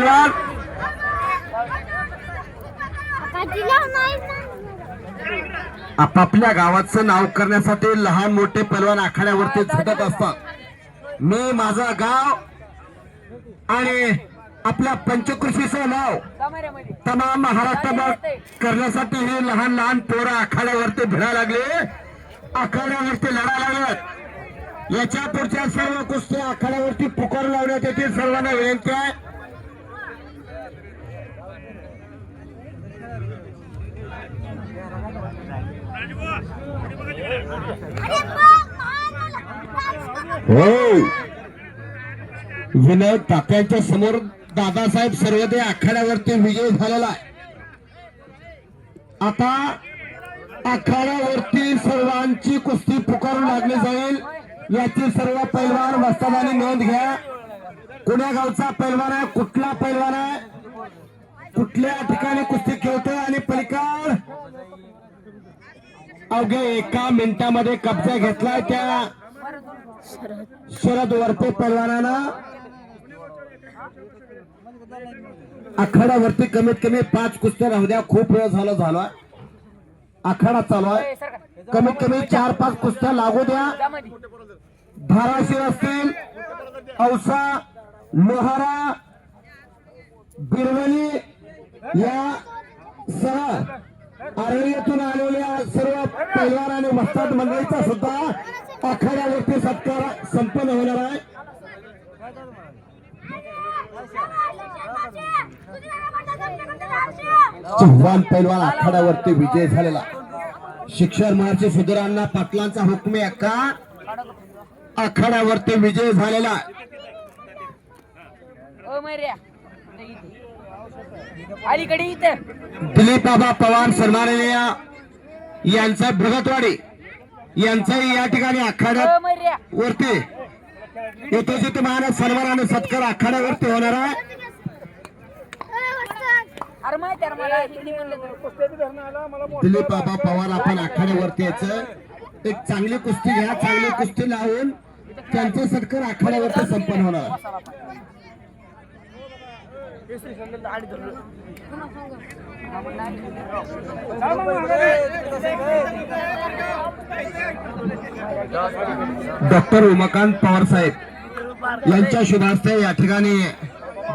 पैलवान आपापल्या गावाचं नाव करण्यासाठी लहान मोठे पैलवान आखाड्यावरती झटत असतात। मी माझं गाव आणि आपल्या पंचकृषीचं नाव तमाम महाराष्ट्रात करण्यासाठी हे लहान लहान पोरं आखाड्यावरती भिडायला लागले, आखाड्यावरती लढायला लागलेत। याच्या पुढच्या सर्व कुस्ती आखाड्यावरती पुकार लावण्यात येतील। सर्वांना विनंती आहे। हो, विनय तात्यांच्या समोर दादासाहेब सर्वदे आखाड्यावरती विजय झालेला आहे। आता आखाड्यावरती सर्वांची कुस्ती पुकारून लागली जाईल, याची सर्व पैलवान मस्तादानी नोंद घ्या। कुण्या गावचा पैलवान आहे, कुठला पैलवान आहे, कुठल्या ठिकाणी कुस्ती खेळतोय आणि पलीकड अवघ्या एका मिनिटामध्ये कब्जा घेतलाय त्या शरद वरते पैलवानानं। आखाड्यावरती कमीत कमी 5 कुस्त्या राहू द्या, खूप वेळ झाला आखाडा चालू आहे। कमीत कमी 4-5 कुस्त्या लागू द्या। धाराशिव असतील, औसा, लोहारा, बिरवली या सह आरळीतून आलेल्या सर्व पैलवान आणि वस्ताद मंडळीचा सुद्धा आखाड्यावरती सत्कार संपन्न होणार आहे। चव्हाण पैलवान आखाड्यावरती विजय झालेला। शिक्षण महर्षी सुधीरांना पाटलांचा हुकमी अक्का आखाड्यावरती विजय झालेला। दिलीप बाबा पवार सन्माननीय यांचा भगतवाडी यांचाही या ठिकाणी आखाड्यात वरती यथोचित मान सन्मान आणि सत्कार आखाड्यावरती होणार आहे। दिलीप बाबा पवार आपण आखाड्यावरती यायचं, एक चांगली कुस्ती घ्या, चांगली कुस्ती लावून त्यांचा सत्कार आखाड्यावरती संपन्न होणार। डॉक्टर उमाकांत पवार साहेब यांच्या शुभ हस्ते या ठिकाणी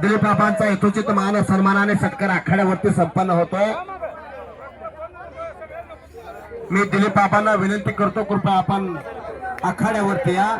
दिलीप बाबांचा यथोचित मान सन्मानाने सत्कार आखाड्यावरती संपन्न होतोय। मी दिलीप बाबांना विनंती करतो, कृपया आपण आखाड्यावरती या।